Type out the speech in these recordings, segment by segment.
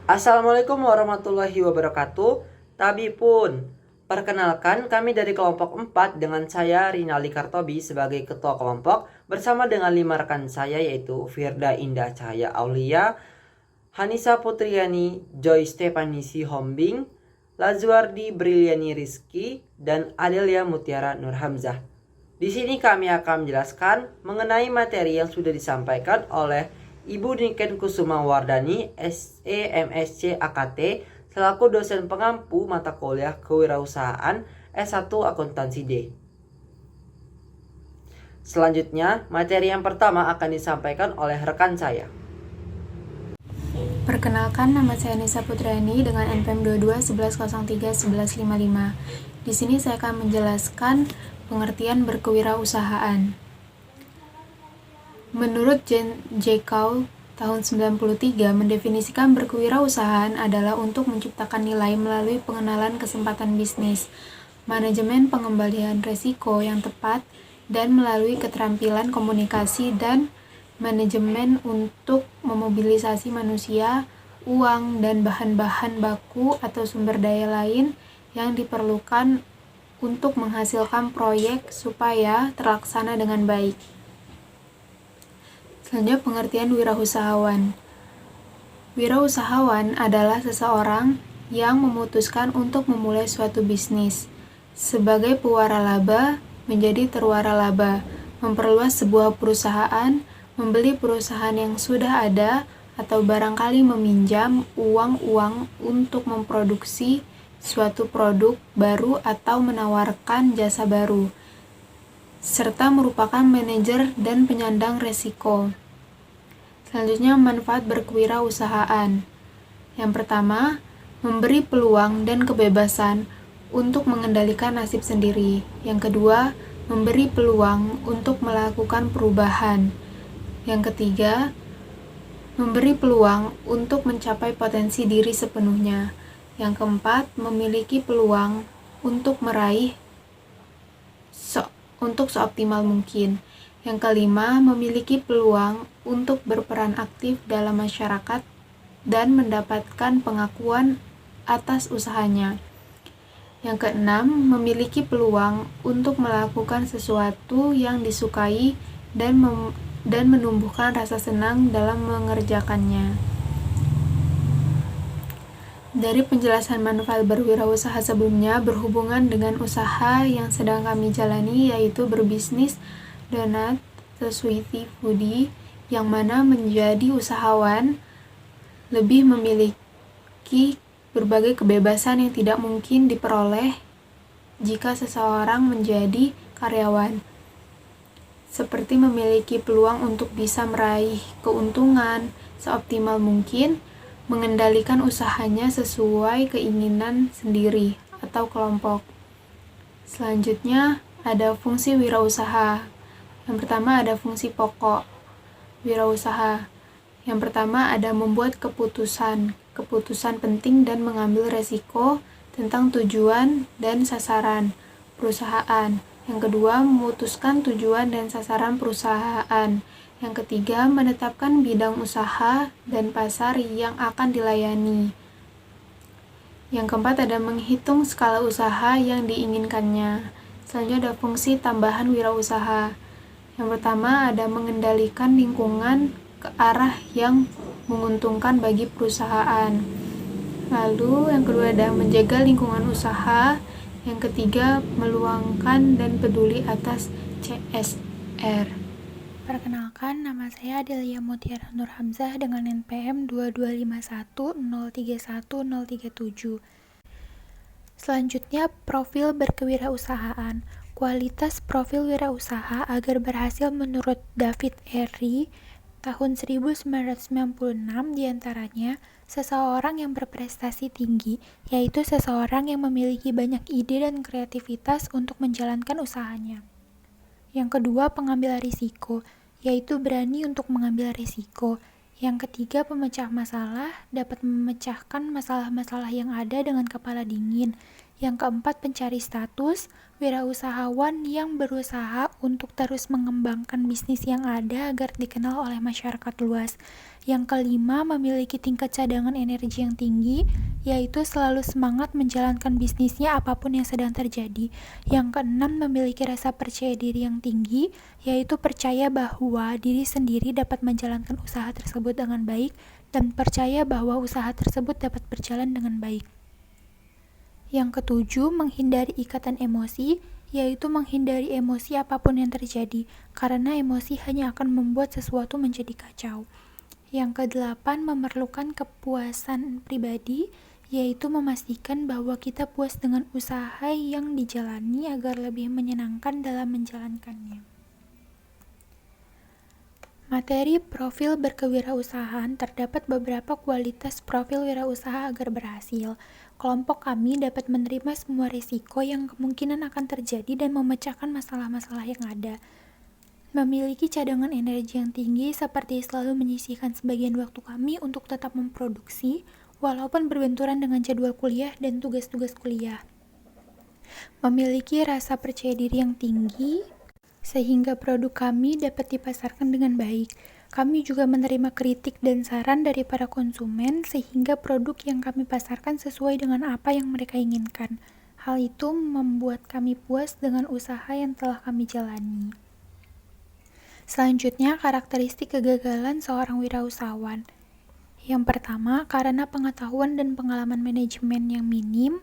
Assalamualaikum warahmatullahi wabarakatuh. Tabi pun, perkenalkan kami dari kelompok 4 dengan saya Rinaldi Kartobi sebagai ketua kelompok bersama dengan 5 rekan saya yaitu Firda Indah Cahaya Aulia, Hanisa Putriani, Joy Stefanisi Hombing, Lazuardi Briliani Rizky, dan Adelia Mutiara Nur Hamzah. Di sini kami akan menjelaskan mengenai materi yang sudah disampaikan oleh Ibu Niken Kusuma Wardani, SEMSC AKT, selaku dosen pengampu mata kuliah Kewirausahaan S1 Akuntansi D. Selanjutnya, materi yang pertama akan disampaikan oleh rekan saya. Perkenalkan, nama saya Nisa Putriani dengan NPM 22 1103 1155. Di sini saya akan menjelaskan pengertian berkewirausahaan. Menurut J. Cow tahun 93 mendefinisikan berkewirausahaan adalah untuk menciptakan nilai melalui pengenalan kesempatan bisnis, manajemen pengembalian risiko yang tepat, dan melalui keterampilan komunikasi dan manajemen untuk memobilisasi manusia, uang, dan bahan-bahan baku atau sumber daya lain yang diperlukan untuk menghasilkan proyek supaya terlaksana dengan baik. Selanjutnya, pengertian wirausahawan. Wirausahawan adalah seseorang yang memutuskan untuk memulai suatu bisnis sebagai pewara laba menjadi terwara laba, memperluas sebuah perusahaan, membeli perusahaan yang sudah ada, atau barangkali meminjam uang untuk memproduksi suatu produk baru atau menawarkan jasa baru, serta merupakan manajer dan penyandang resiko. Selanjutnya, manfaat berkewirausahaan. Yang pertama, memberi peluang dan kebebasan untuk mengendalikan nasib sendiri. Yang kedua, memberi peluang untuk melakukan perubahan. Yang ketiga, memberi peluang untuk mencapai potensi diri sepenuhnya. Yang keempat, memiliki peluang untuk meraih untuk seoptimal mungkin. Yang kelima, memiliki peluang untuk berperan aktif dalam masyarakat dan mendapatkan pengakuan atas usahanya. Yang keenam, memiliki peluang untuk melakukan sesuatu yang disukai dan menumbuhkan rasa senang dalam mengerjakannya. Dari penjelasan manfaat berwirausaha sebelumnya berhubungan dengan usaha yang sedang kami jalani, yaitu berbisnis donat atau Sweety Foodie, yang mana menjadi usahawan lebih memiliki berbagai kebebasan yang tidak mungkin diperoleh jika seseorang menjadi karyawan, seperti memiliki peluang untuk bisa meraih keuntungan seoptimal mungkin, mengendalikan usahanya sesuai keinginan sendiri atau kelompok. Selanjutnya, ada fungsi wirausaha. Yang pertama, ada fungsi pokok wirausaha. Yang pertama, ada membuat keputusan penting dan mengambil resiko tentang tujuan dan sasaran perusahaan. Yang kedua, memutuskan tujuan dan sasaran perusahaan. Yang ketiga, menetapkan bidang usaha dan pasar yang akan dilayani. Yang keempat, ada menghitung skala usaha yang diinginkannya. Selanjutnya, ada fungsi tambahan wirausaha. Yang pertama, ada mengendalikan lingkungan ke arah yang menguntungkan bagi perusahaan. Lalu, yang kedua, ada menjaga lingkungan usaha. Yang ketiga, meluangkan dan peduli atas CSR. Perkenalkan, nama saya Adelia Mutiara Nur Hamzah dengan NPM 2251031037. Selanjutnya, profil berkewirausahaan. Kualitas profil wirausaha agar berhasil menurut David Erie tahun 1996 diantaranya seseorang yang berprestasi tinggi, yaitu seseorang yang memiliki banyak ide dan kreativitas untuk menjalankan usahanya. Yang kedua, pengambil risiko, yaitu berani untuk mengambil risiko. Yang ketiga, pemecah masalah, dapat memecahkan masalah-masalah yang ada dengan kepala dingin. Yang keempat, pencari status, wirausahawan yang berusaha untuk terus mengembangkan bisnis yang ada agar dikenal oleh masyarakat luas. Yang kelima, memiliki tingkat cadangan energi yang tinggi, yaitu selalu semangat menjalankan bisnisnya apapun yang sedang terjadi. Yang keenam, memiliki rasa percaya diri yang tinggi, yaitu percaya bahwa diri sendiri dapat menjalankan usaha tersebut dengan baik dan percaya bahwa usaha tersebut dapat berjalan dengan baik. Yang ketujuh, menghindari ikatan emosi, yaitu menghindari emosi apapun yang terjadi, karena emosi hanya akan membuat sesuatu menjadi kacau. Yang kedelapan, memerlukan kepuasan pribadi, yaitu memastikan bahwa kita puas dengan usaha yang dijalani agar lebih menyenangkan dalam menjalankannya. Materi profil berkewirausahaan, terdapat beberapa kualitas profil wirausaha agar berhasil. Kelompok kami dapat menerima semua risiko yang kemungkinan akan terjadi dan memecahkan masalah-masalah yang ada. Memiliki cadangan energi yang tinggi seperti selalu menyisihkan sebagian waktu kami untuk tetap memproduksi, walaupun berbenturan dengan jadwal kuliah dan tugas-tugas kuliah. Memiliki rasa percaya diri yang tinggi, sehingga produk kami dapat dipasarkan dengan baik. Kami juga menerima kritik dan saran dari para konsumen, sehingga produk yang kami pasarkan sesuai dengan apa yang mereka inginkan. Hal itu membuat kami puas dengan usaha yang telah kami jalani. Selanjutnya, karakteristik kegagalan seorang wirausahawan. Yang pertama, karena pengetahuan dan pengalaman manajemen yang minim.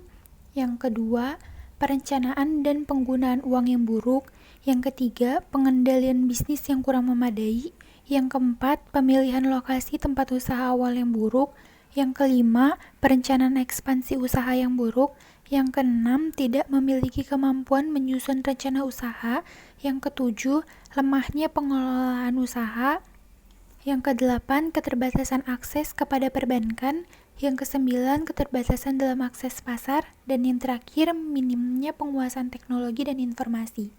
Yang kedua, perencanaan dan penggunaan uang yang buruk. Yang ketiga, pengendalian bisnis yang kurang memadai. Yang keempat, pemilihan lokasi tempat usaha awal yang buruk. Yang kelima, perencanaan ekspansi usaha yang buruk. Yang keenam, tidak memiliki kemampuan menyusun rencana usaha. Yang ketujuh, lemahnya pengelolaan usaha. Yang kedelapan, keterbatasan akses kepada perbankan. Yang kesembilan, keterbatasan dalam akses pasar. Dan yang terakhir, minimnya penguasaan teknologi dan informasi.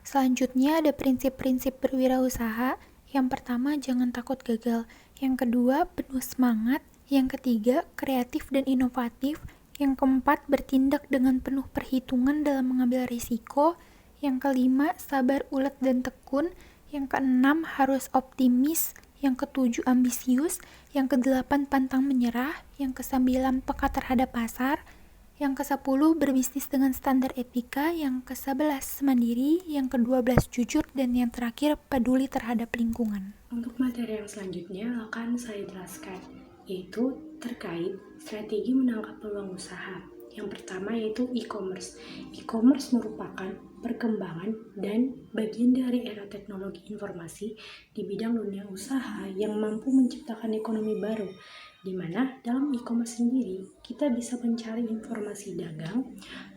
Selanjutnya ada prinsip-prinsip berwirausaha. Yang pertama, jangan takut gagal. Yang kedua, penuh semangat. Yang ketiga, kreatif dan inovatif. Yang keempat, bertindak dengan penuh perhitungan dalam mengambil risiko. Yang kelima, sabar, ulet, dan tekun. Yang keenam, harus optimis. Yang ketujuh, ambisius. Yang kedelapan, pantang menyerah. Yang kesembilan, peka terhadap pasar. Yang ke-10, berbisnis dengan standar etika. Yang ke-11, mandiri. Yang ke-12, jujur. Dan yang terakhir, peduli terhadap lingkungan. Untuk materi yang selanjutnya akan saya jelaskan, yaitu terkait strategi menangkap peluang usaha. Yang pertama yaitu e-commerce. E-commerce merupakan perkembangan dan bagian dari era teknologi informasi di bidang dunia usaha yang mampu menciptakan ekonomi baru, di mana dalam e-commerce sendiri kita bisa mencari informasi dagang,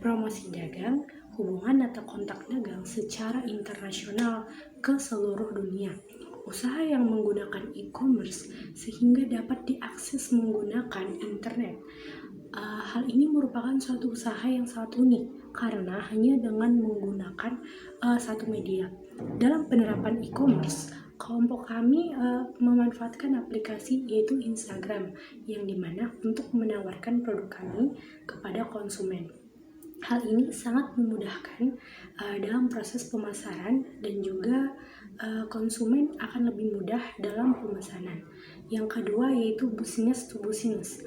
promosi dagang, hubungan atau kontak dagang secara internasional ke seluruh dunia. Usaha yang menggunakan e-commerce sehingga dapat diakses menggunakan internet. Hal ini merupakan suatu usaha yang sangat unik karena hanya dengan menggunakan satu media. Dalam penerapan e-commerce, kelompok kami memanfaatkan aplikasi yaitu Instagram, yang dimana untuk menawarkan produk kami kepada konsumen. Hal ini sangat memudahkan dalam proses pemasaran dan juga konsumen akan lebih mudah dalam pemesanan. Yang kedua yaitu business to business.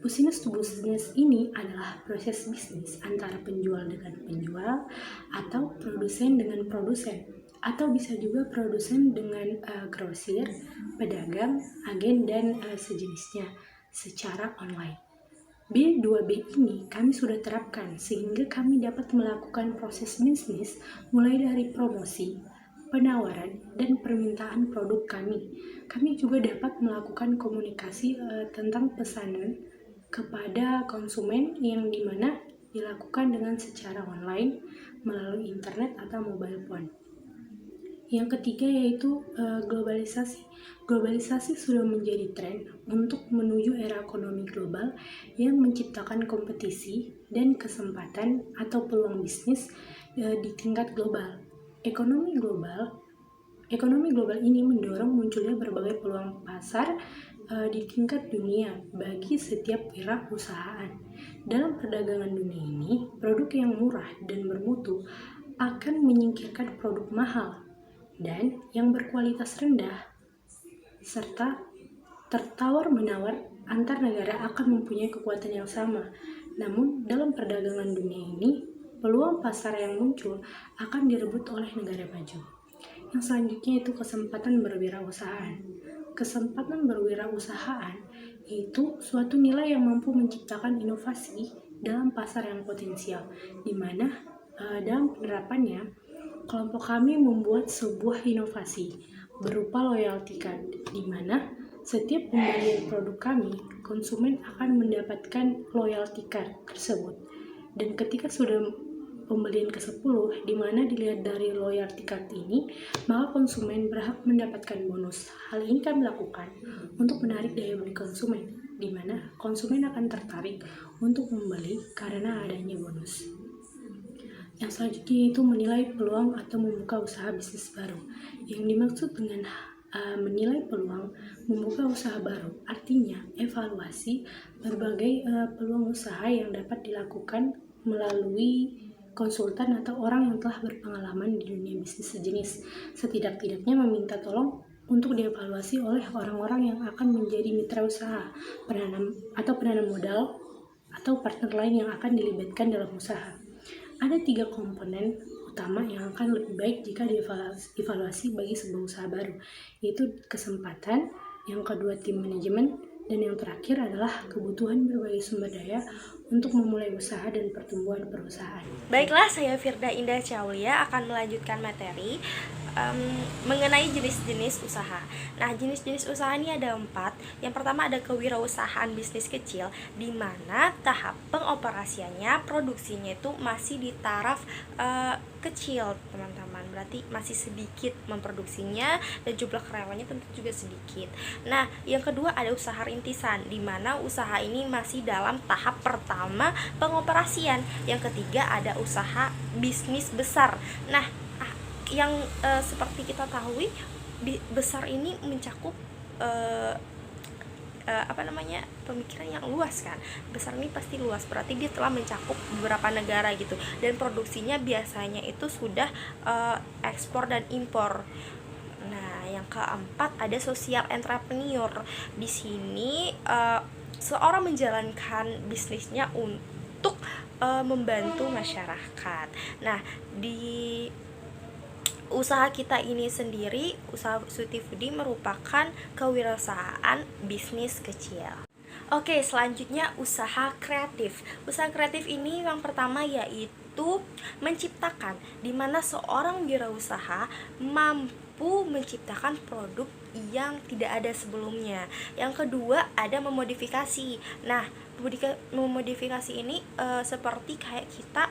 Business to business ini adalah proses bisnis antara penjual dengan penjual atau produsen dengan produsen, atau bisa juga produsen dengan grosir, pedagang, agen, dan sejenisnya secara online. B2B ini kami sudah terapkan sehingga kami dapat melakukan proses bisnis mulai dari promosi, penawaran, dan permintaan produk kami. Kami juga dapat melakukan komunikasi tentang pesanan kepada konsumen yang dimana dilakukan dengan secara online melalui internet atau mobile phone. Yang ketiga yaitu globalisasi. Globalisasi sudah menjadi tren untuk menuju era ekonomi global yang menciptakan kompetisi dan kesempatan atau peluang bisnis di tingkat global. Ekonomi global ini mendorong munculnya berbagai peluang pasar di tingkat dunia bagi setiap wirausahaan. Dalam perdagangan dunia ini, produk yang murah dan bermutu akan menyingkirkan produk mahal dan yang berkualitas rendah. serta tertawar-menawar antar negara akan mempunyai kekuatan yang sama. Namun, dalam perdagangan dunia ini, peluang pasar yang muncul akan direbut oleh negara maju. Yang selanjutnya itu kesempatan berwirausahaan. Kesempatan berwirausahaan yaitu suatu nilai yang mampu menciptakan inovasi dalam pasar yang potensial, di mana dalam penerapannya, kelompok kami membuat sebuah inovasi berupa loyalty card, di mana setiap pembelian produk kami, konsumen akan mendapatkan loyalty card tersebut. Dan ketika sudah pembelian ke-10, di mana dilihat dari loyalty card ini, maka konsumen berhak mendapatkan bonus. Hal ini kami lakukan untuk menarik daya beli konsumen, di mana konsumen akan tertarik untuk membeli karena adanya bonus. Yang selanjutnya itu menilai peluang atau membuka usaha bisnis baru. Yang dimaksud dengan menilai peluang membuka usaha baru artinya evaluasi berbagai peluang usaha yang dapat dilakukan melalui konsultan atau orang yang telah berpengalaman di dunia bisnis sejenis. Setidak-tidaknya meminta tolong untuk dievaluasi oleh orang-orang yang akan menjadi mitra usaha, penanam modal, atau partner lain yang akan dilibatkan dalam usaha. Ada 3 komponen utama yang akan lebih baik jika dievaluasi bagi sebuah usaha baru, yaitu kesempatan, yang kedua tim manajemen, dan yang terakhir adalah kebutuhan berbagai sumber daya untuk memulai usaha dan pertumbuhan perusahaan. Baiklah, saya Firda Indah Caulia akan melanjutkan materi mengenai jenis-jenis usaha. Nah, jenis-jenis usaha ini ada 4. Yang pertama ada kewirausahaan bisnis kecil, di mana tahap pengoperasiannya, produksinya itu masih di taraf kecil, teman-teman. Berarti masih sedikit memproduksinya dan jumlah karyawannya tentu juga sedikit. Nah, yang kedua ada usaha rintisan, di mana usaha ini masih dalam tahap pertama pengoperasian. Yang ketiga ada usaha bisnis besar. Nah, yang seperti kita tahu, besar ini mencakup pemikiran yang luas kan. Besar ini pasti luas, berarti dia telah mencakup beberapa negara gitu, dan produksinya biasanya itu sudah ekspor dan impor. Nah, yang keempat ada social entrepreneur. Di sini seorang menjalankan bisnisnya untuk membantu masyarakat. Nah, di usaha kita ini sendiri, usaha Sweety Foodie merupakan kewirausahaan bisnis kecil. Oke, selanjutnya usaha kreatif. Usaha kreatif ini yang pertama yaitu menciptakan, di mana seorang wirausaha mampu menciptakan produk yang tidak ada sebelumnya. Yang kedua ada memodifikasi. Nah, memodifikasi ini seperti kayak kita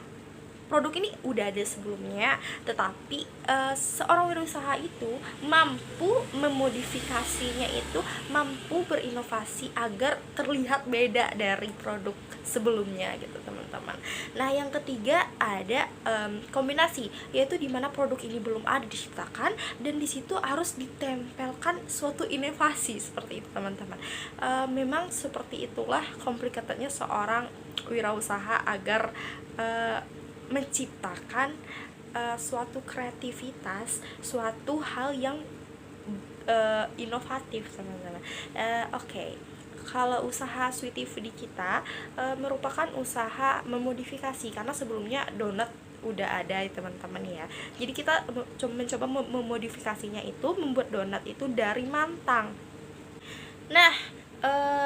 produk ini udah ada sebelumnya, tetapi seorang wirausaha itu mampu memodifikasinya, itu mampu berinovasi agar terlihat beda dari produk sebelumnya gitu, teman-teman. Nah, yang ketiga ada kombinasi, yaitu dimana produk ini belum ada diciptakan dan di situ harus ditempelkan suatu inovasi seperti itu, teman-teman. Memang seperti itulah komplikatednya seorang wirausaha agar menciptakan suatu kreativitas, suatu hal yang inovatif, teman-teman. Oke. Kalau usaha Sweety Foodie kita merupakan usaha memodifikasi, karena sebelumnya donat udah ada, teman-teman ya. Jadi kita mencoba memodifikasinya itu membuat donat itu dari mantang. Nah,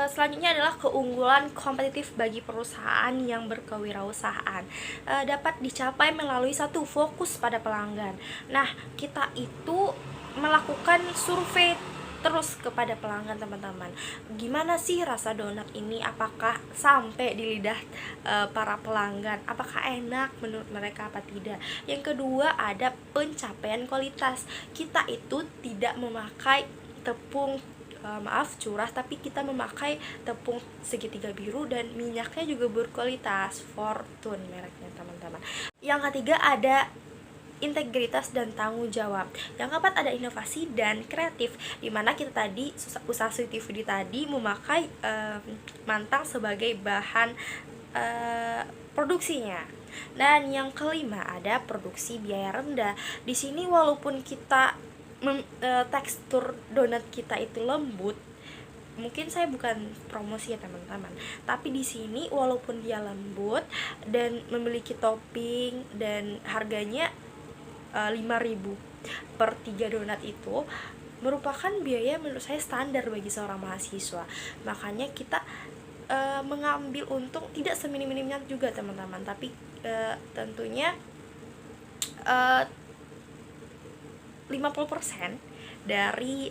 selanjutnya adalah keunggulan kompetitif bagi perusahaan yang berkewirausahaan. Dapat dicapai melalui satu, fokus pada pelanggan. Nah, kita itu melakukan survei terus kepada pelanggan, teman-teman. Gimana sih rasa donat ini? Apakah sampai di lidah para pelanggan? Apakah enak menurut mereka apa tidak? Yang kedua ada pencapaian kualitas. Kita itu tidak memakai tepung curah, tapi kita memakai tepung segitiga biru dan minyaknya juga berkualitas, Fortune mereknya, teman-teman. Yang ketiga ada integritas dan tanggung jawab. Yang keempat ada inovasi dan kreatif, dimana kita tadi usaha Sweety Foodie tadi memakai mantang sebagai bahan produksinya. Dan yang kelima ada produksi biaya rendah. Di sini walaupun kita tekstur donat kita itu lembut. Mungkin saya bukan promosi ya teman-teman, tapi di sini walaupun dia lembut dan memiliki topping dan harganya 5.000 per 3 donat itu merupakan biaya menurut saya standar bagi seorang mahasiswa. Makanya kita mengambil untung tidak seminim-minimnya juga teman-teman, tapi tentunya 50% dari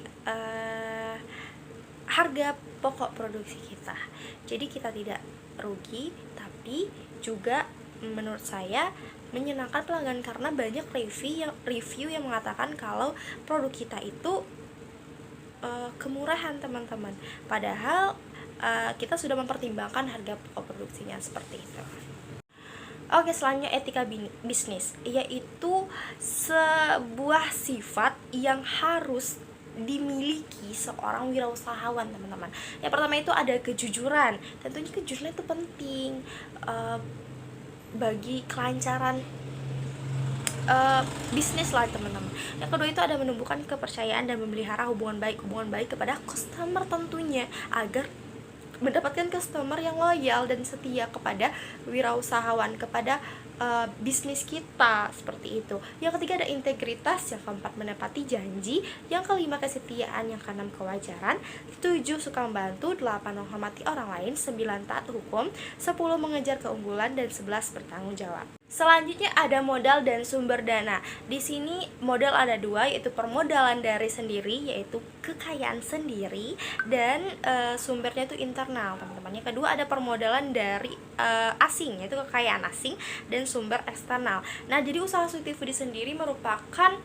harga pokok produksi kita. Jadi kita tidak rugi, tapi juga menurut saya menyenangkan pelanggan karena banyak review yang mengatakan kalau produk kita itu kemurahan teman-teman. Padahal kita sudah mempertimbangkan harga pokok produksinya seperti itu. Oke, selanjutnya etika bisnis, yaitu sebuah sifat yang harus dimiliki seorang wirausahawan teman-teman. Yang pertama itu ada kejujuran. Tentunya kejujuran itu penting bagi kelancaran bisnis lah teman-teman. Yang kedua itu ada menumbuhkan kepercayaan dan memelihara hubungan baik kepada customer tentunya, agar mendapatkan customer yang loyal dan setia kepada wirausahawan, kepada bisnis kita, seperti itu. Yang ketiga ada integritas, yang keempat menepati janji, yang kelima kesetiaan, yang keenam kewajaran, 7 suka membantu, 8 menghormati orang lain, 9 taat hukum, 10 mengejar keunggulan, dan 11 bertanggung jawab. Selanjutnya ada modal dan sumber dana. Di sini modal ada 2, yaitu permodalan dari sendiri, yaitu kekayaan sendiri, dan sumbernya itu internal teman-teman. Yang kedua ada permodalan dari asing, yaitu kekayaan asing, dan sumber eksternal. Nah, jadi usaha Sweety Foodie sendiri merupakan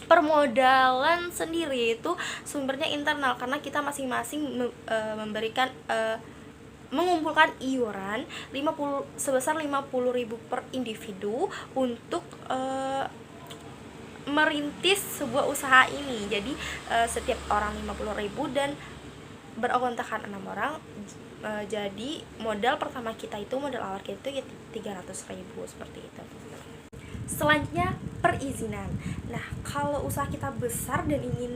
permodalan sendiri, itu sumbernya internal karena kita masing-masing memberikan mengumpulkan iuran sebesar 50.000 per individu untuk merintis sebuah usaha ini. Jadi setiap orang 50.000 dan berokontakan 6 orang. Jadi modal pertama kita itu, modal awal kita itu ya 300.000 seperti itu. Selanjutnya perizinan. Nah, kalau usaha kita besar dan ingin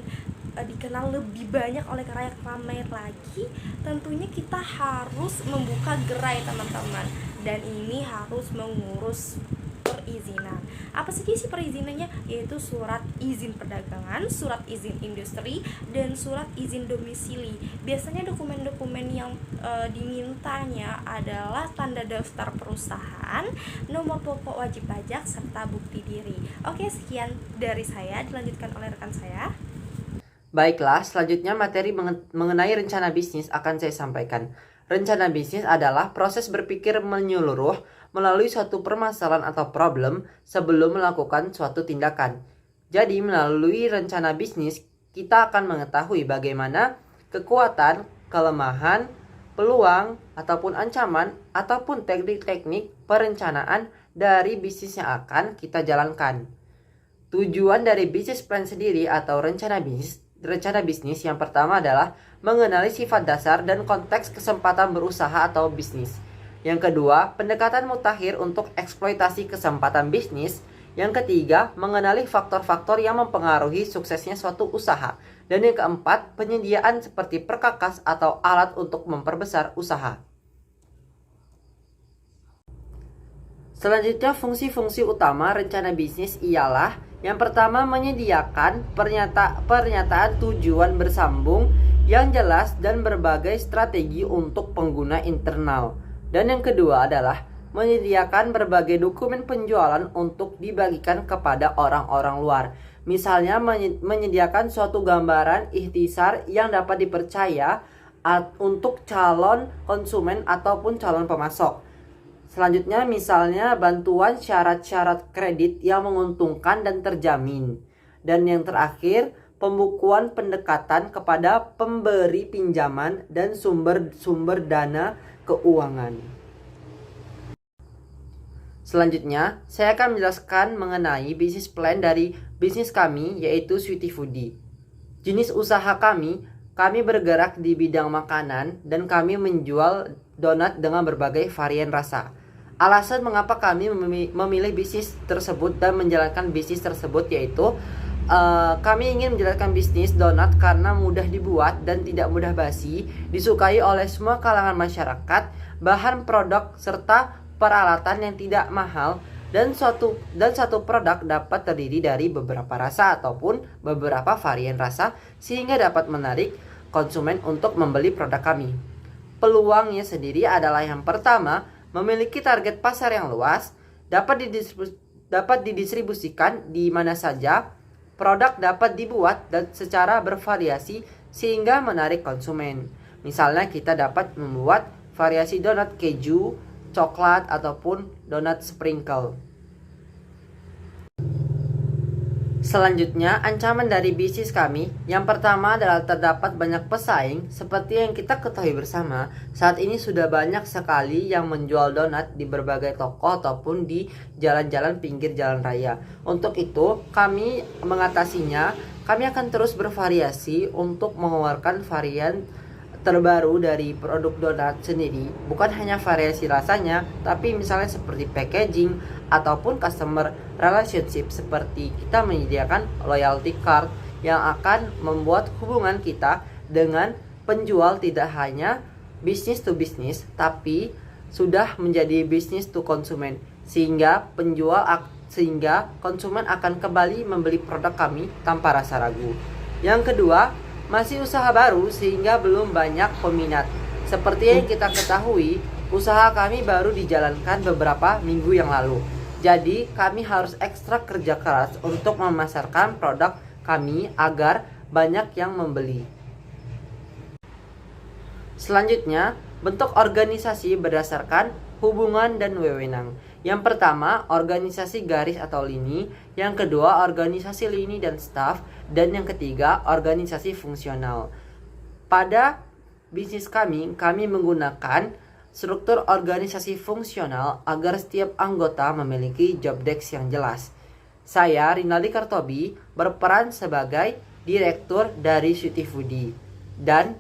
dikenal lebih banyak oleh khalayak ramai lagi, tentunya kita harus membuka gerai teman-teman, dan ini harus mengurus perizinan. Apa saja sih perizinannya? Yaitu surat izin perdagangan, surat izin industri, dan surat izin domisili. Biasanya dokumen-dokumen yang dimintanya adalah tanda daftar perusahaan, nomor pokok wajib pajak, serta bukti diri. Oke, sekian dari saya, dilanjutkan oleh rekan saya. Baiklah, selanjutnya materi mengenai rencana bisnis akan saya sampaikan. Rencana bisnis adalah proses berpikir menyeluruh melalui suatu permasalahan atau problem sebelum melakukan suatu tindakan. Jadi, melalui rencana bisnis, kita akan mengetahui bagaimana kekuatan, kelemahan, peluang, ataupun ancaman, ataupun teknik-teknik perencanaan dari bisnis yang akan kita jalankan. Tujuan dari bisnis plan sendiri atau rencana bisnis yang pertama adalah mengenali sifat dasar dan konteks kesempatan berusaha atau bisnis. Yang kedua, pendekatan mutakhir untuk eksploitasi kesempatan bisnis. Yang ketiga, mengenali faktor-faktor yang mempengaruhi suksesnya suatu usaha. Dan yang keempat, penyediaan seperti perkakas atau alat untuk memperbesar usaha. Selanjutnya, fungsi-fungsi utama rencana bisnis ialah yang pertama, menyediakan pernyataan tujuan bersambung yang jelas dan berbagai strategi untuk pengguna internal. Dan yang kedua adalah menyediakan berbagai dokumen penjualan untuk dibagikan kepada orang-orang luar. Misalnya menyediakan suatu gambaran ikhtisar yang dapat dipercaya untuk calon konsumen ataupun calon pemasok. Selanjutnya misalnya bantuan syarat-syarat kredit yang menguntungkan dan terjamin. Dan yang terakhir, pembukuan pendekatan kepada pemberi pinjaman dan sumber dana keuangan. Selanjutnya, saya akan menjelaskan mengenai bisnis plan dari bisnis kami, yaitu Sweety Foodie. Jenis usaha kami bergerak di bidang makanan dan kami menjual donat dengan berbagai varian rasa. Alasan mengapa kami memilih bisnis tersebut dan menjalankan bisnis tersebut yaitu kami ingin menjelaskan bisnis donat karena mudah dibuat dan tidak mudah basi, disukai oleh semua kalangan masyarakat, bahan produk serta peralatan yang tidak mahal, dan satu produk dapat terdiri dari beberapa rasa ataupun beberapa varian rasa sehingga dapat menarik konsumen untuk membeli produk kami. Peluangnya sendiri adalah yang pertama, memiliki target pasar yang luas, dapat didistribusikan di mana saja, produk dapat dibuat dan secara bervariasi sehingga menarik konsumen. Misalnya kita dapat membuat variasi donat keju, coklat ataupun donat sprinkle. Selanjutnya, ancaman dari bisnis kami yang pertama adalah terdapat banyak pesaing. Seperti yang kita ketahui bersama, saat ini sudah banyak sekali yang menjual donat di berbagai toko ataupun di jalan-jalan pinggir jalan raya. Untuk itu, kami mengatasinya, kami akan terus bervariasi untuk mengeluarkan varian terbaru dari produk donat sendiri. Bukan hanya variasi rasanya, tapi misalnya seperti packaging ataupun customer relationship, seperti kita menyediakan loyalty card yang akan membuat hubungan kita dengan penjual tidak hanya business to business, tapi sudah menjadi business to konsumen, sehingga konsumen akan kembali membeli produk kami tanpa rasa ragu. Yang kedua, masih usaha baru sehingga belum banyak peminat. Seperti yang kita ketahui, usaha kami baru dijalankan beberapa minggu yang lalu. Jadi kami harus ekstra kerja keras untuk memasarkan produk kami agar banyak yang membeli. Selanjutnya, bentuk organisasi berdasarkan hubungan dan wewenang. Yang pertama, organisasi garis atau lini. Yang kedua, organisasi lini dan staf. Dan yang ketiga, organisasi fungsional. Pada bisnis kami menggunakan struktur organisasi fungsional agar setiap anggota memiliki job desk yang jelas. Saya, Rinaldi Kartobi, berperan sebagai direktur dari Sweety Foodie. Dan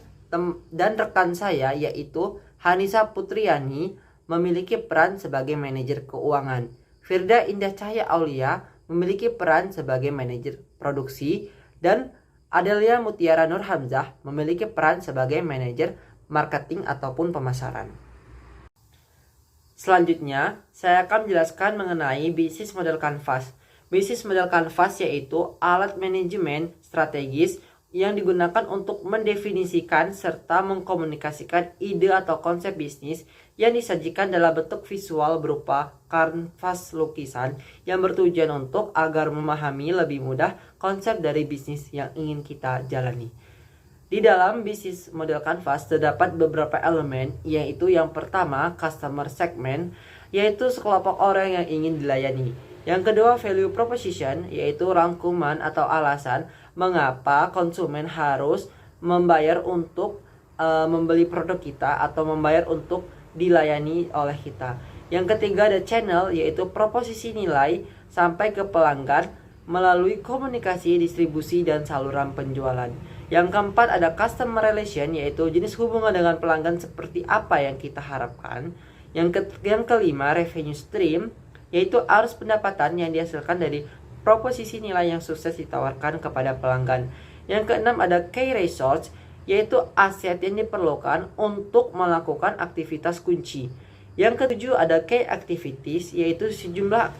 rekan saya yaitu Hanisa Putriani memiliki peran sebagai manajer keuangan. Firda Indah Cahya Aulia memiliki peran sebagai manajer produksi, dan Adelia Mutiara Nur Hamzah memiliki peran sebagai manajer marketing ataupun pemasaran. Selanjutnya, saya akan menjelaskan mengenai bisnis model kanvas. Bisnis model kanvas yaitu alat manajemen strategis yang digunakan untuk mendefinisikan serta mengkomunikasikan ide atau konsep bisnis yang disajikan dalam bentuk visual berupa kanvas lukisan yang bertujuan untuk agar memahami lebih mudah konsep dari bisnis yang ingin kita jalani. Di dalam bisnis model kanvas terdapat beberapa elemen, yaitu yang pertama customer segment, yaitu sekelompok orang yang ingin dilayani. Yang kedua value proposition, yaitu rangkuman atau alasan mengapa konsumen harus membayar untuk membeli produk kita atau membayar untuk dilayani oleh kita. Yang ketiga ada channel, yaitu proposisi nilai sampai ke pelanggan melalui komunikasi, distribusi, dan saluran penjualan. Yang keempat ada customer relation, yaitu jenis hubungan dengan pelanggan seperti apa yang kita harapkan. Yang kelima revenue stream, yaitu arus pendapatan yang dihasilkan dari proposisi nilai yang sukses ditawarkan kepada pelanggan. Yang keenam ada key resource, yaitu aset yang diperlukan untuk melakukan aktivitas kunci. Yang ketujuh ada key activities, yaitu sejumlah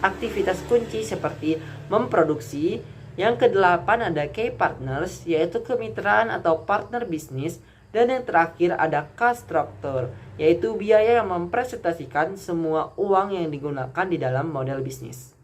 aktivitas kunci seperti memproduksi. Yang kedelapan ada key partners, yaitu kemitraan atau partner bisnis. Dan yang terakhir ada cost structure, yaitu biaya yang mempresentasikan semua uang yang digunakan di dalam model bisnis.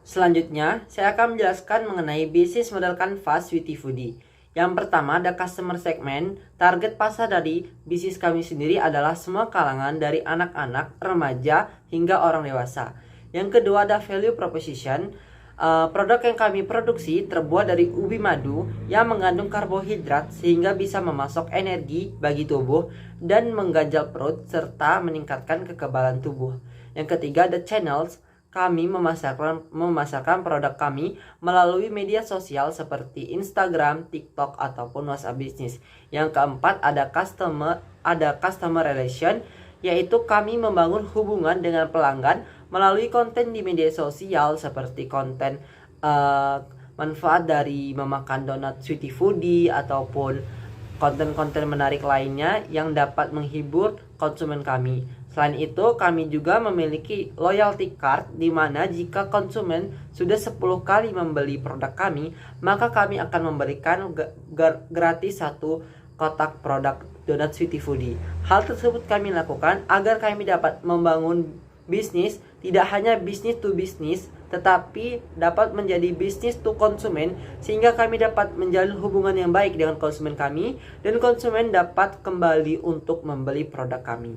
Selanjutnya, saya akan menjelaskan mengenai bisnis model kanvas Sweety Foodie. Yang pertama ada customer segment. Target pasar dari bisnis kami sendiri adalah semua kalangan dari anak-anak, remaja, hingga orang dewasa. Yang kedua ada value proposition. Produk yang kami produksi terbuat dari ubi madu yang mengandung karbohidrat sehingga bisa memasok energi bagi tubuh dan mengganjal perut serta meningkatkan kekebalan tubuh. Yang ketiga ada channels. Kami memasarkan produk kami melalui media sosial seperti Instagram, TikTok, ataupun WhatsApp bisnis. Yang keempat ada customer relation, yaitu kami membangun hubungan dengan pelanggan melalui konten di media sosial seperti konten manfaat dari memakan donat Sweety Foodie ataupun konten-konten menarik lainnya yang dapat menghibur konsumen kami. Selain itu, kami juga memiliki loyalty card di mana jika konsumen sudah 10 kali membeli produk kami, maka kami akan memberikan gratis 1 kotak produk donat Sweety Foodie. Hal tersebut kami lakukan agar kami dapat membangun bisnis, tidak hanya bisnis to bisnis, tetapi dapat menjadi bisnis to konsumen, sehingga kami dapat menjalin hubungan yang baik dengan konsumen kami dan konsumen dapat kembali untuk membeli produk kami.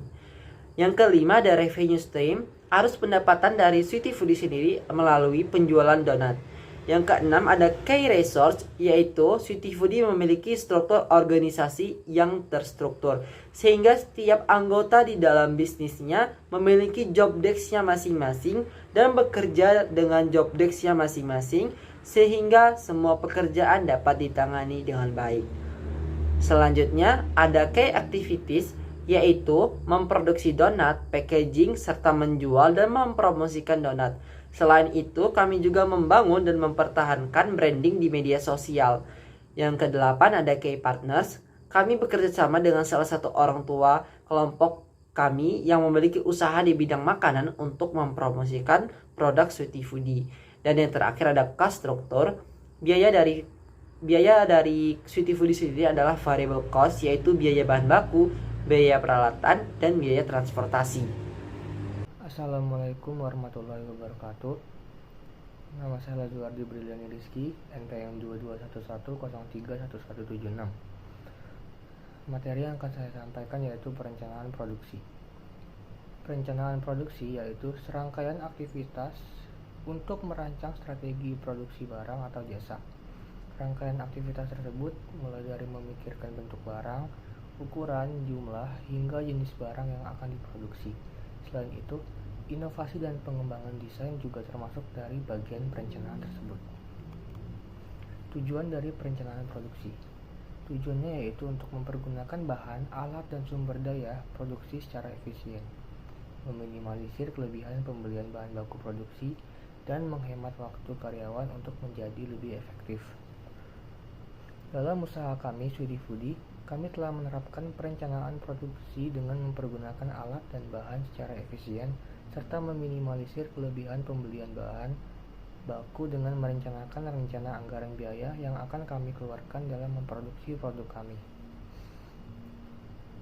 Yang kelima, ada revenue stream, arus pendapatan dari Sweety Foodie sendiri melalui penjualan donat. Yang keenam, ada key resource, yaitu Sweety Foodie memiliki struktur organisasi yang terstruktur, sehingga setiap anggota di dalam bisnisnya memiliki job desk-nya masing-masing dan bekerja dengan job desk-nya masing-masing, sehingga semua pekerjaan dapat ditangani dengan baik. Selanjutnya, ada key activities, yaitu memproduksi donat, packaging, serta menjual dan mempromosikan donat. Selain itu, kami juga membangun dan mempertahankan branding di media sosial. Yang kedelapan, ada key partners. Kami bekerja sama dengan salah satu orang tua kelompok kami yang memiliki usaha di bidang makanan untuk mempromosikan produk Sweety Foodie. Dan yang terakhir, ada cost struktur. Biaya dari Sweety Foodie sendiri adalah variable cost, yaitu biaya bahan baku, biaya peralatan, dan biaya transportasi. Assalamualaikum warahmatullahi wabarakatuh. Nama saya Lazuardi Briliani Rizky, NPM 2211031176. Materi yang akan saya sampaikan yaitu perencanaan produksi. Perencanaan produksi yaitu serangkaian aktivitas untuk merancang strategi produksi barang atau jasa. Rangkaian aktivitas tersebut mulai dari memikirkan bentuk barang, ukuran, jumlah, hingga jenis barang yang akan diproduksi. Selain itu, inovasi dan pengembangan desain juga termasuk dari bagian perencanaan tersebut. Tujuan dari perencanaan produksi. Tujuannya yaitu untuk mempergunakan bahan, alat, dan sumber daya produksi secara efisien, meminimalisir kelebihan pembelian bahan baku produksi, dan menghemat waktu karyawan untuk menjadi lebih efektif. Dalam usaha kami, Sweety Foodie, kami telah menerapkan perencanaan produksi dengan mempergunakan alat dan bahan secara efisien, serta meminimalisir kelebihan pembelian bahan baku dengan merencanakan rencana anggaran biaya yang akan kami keluarkan dalam memproduksi produk kami.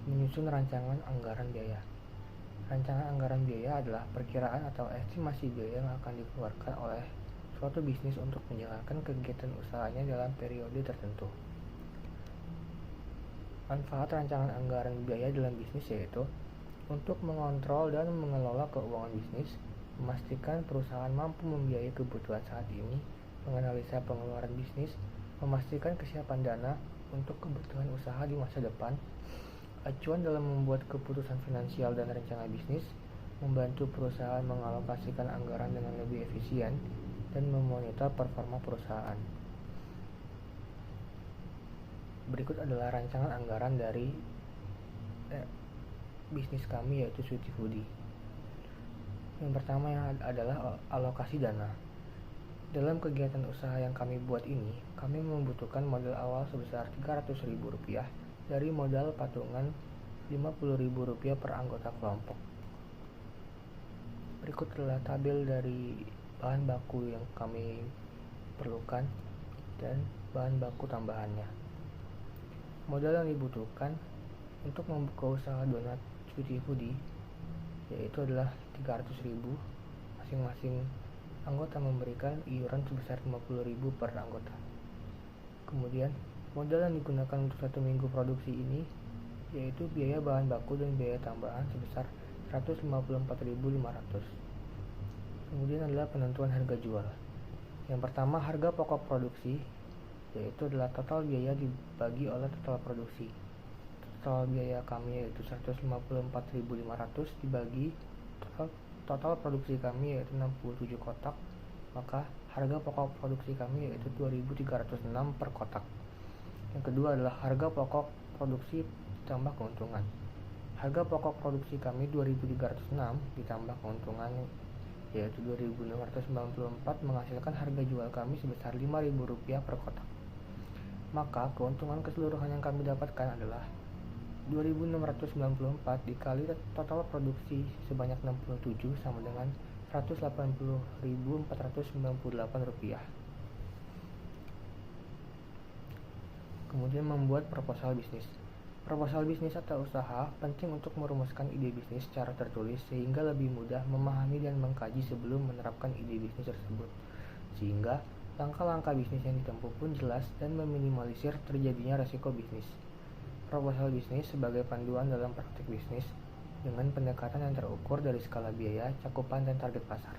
Menyusun rancangan anggaran biaya. Rancangan anggaran biaya adalah perkiraan atau estimasi biaya yang akan dikeluarkan oleh suatu bisnis untuk menjalankan kegiatan usahanya dalam periode tertentu. Manfaat rancangan anggaran biaya dalam bisnis yaitu untuk mengontrol dan mengelola keuangan bisnis, memastikan perusahaan mampu membiayai kebutuhan saat ini, menganalisa pengeluaran bisnis, memastikan kesiapan dana untuk kebutuhan usaha di masa depan, acuan dalam membuat keputusan finansial dan rencana bisnis, membantu perusahaan mengalokasikan anggaran dengan lebih efisien, dan memonitor performa perusahaan. Berikut adalah rancangan anggaran dari bisnis kami yaitu Sweety Foodie. Yang pertama adalah alokasi dana. Dalam kegiatan usaha yang kami buat ini, kami membutuhkan modal awal sebesar Rp300.000 dari modal patungan Rp50.000 per anggota kelompok. Berikut adalah tabel dari bahan baku yang kami perlukan dan bahan baku tambahannya. Modal yang dibutuhkan untuk membuka usaha donat Sweety Foodie yaitu adalah Rp300.000. Masing-masing anggota memberikan iuran sebesar Rp50.000 per anggota. Kemudian, modal yang digunakan untuk 1 minggu produksi ini yaitu biaya bahan baku dan biaya tambahan sebesar Rp154.500. Kemudian adalah penentuan harga jual. Yang pertama, harga pokok produksi yaitu adalah total biaya dibagi oleh total produksi. Total biaya kami yaitu Rp154.500 dibagi total produksi kami yaitu 67 kotak, maka harga pokok produksi kami yaitu Rp2.306 per kotak. Yang kedua adalah harga pokok produksi tambah keuntungan. Harga pokok produksi kami 2.306 ditambah keuntungan yaitu 2.694 menghasilkan harga jual kami sebesar Rp5.000 per kotak. Maka keuntungan keseluruhan yang kami dapatkan adalah 2.694 dikali total produksi sebanyak 67 sama dengan Rp180.498. Kemudian membuat proposal bisnis. Proposal bisnis atau usaha penting untuk merumuskan ide bisnis secara tertulis sehingga lebih mudah memahami dan mengkaji sebelum menerapkan ide bisnis tersebut. Sehingga langkah-langkah bisnis yang ditempuh pun jelas dan meminimalisir terjadinya resiko bisnis. Proposal bisnis sebagai panduan dalam praktik bisnis dengan pendekatan yang terukur dari skala biaya, cakupan, dan target pasar.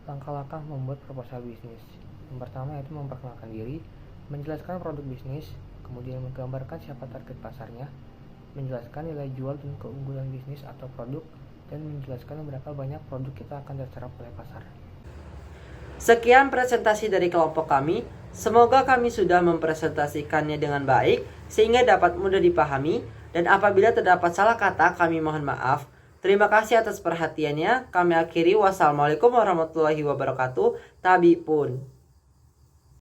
Langkah-langkah membuat proposal bisnis. Yang pertama yaitu memperkenalkan diri, menjelaskan produk bisnis, kemudian menggambarkan siapa target pasarnya, menjelaskan nilai jual dan keunggulan bisnis atau produk, dan menjelaskan berapa banyak produk kita akan terserap oleh pasar. Sekian presentasi dari kelompok kami. Semoga kami sudah mempresentasikannya dengan baik sehingga dapat mudah dipahami, dan apabila terdapat salah kata kami mohon maaf. Terima kasih atas perhatiannya. Kami akhiri. Wassalamualaikum warahmatullahi wabarakatuh. Tabi pun.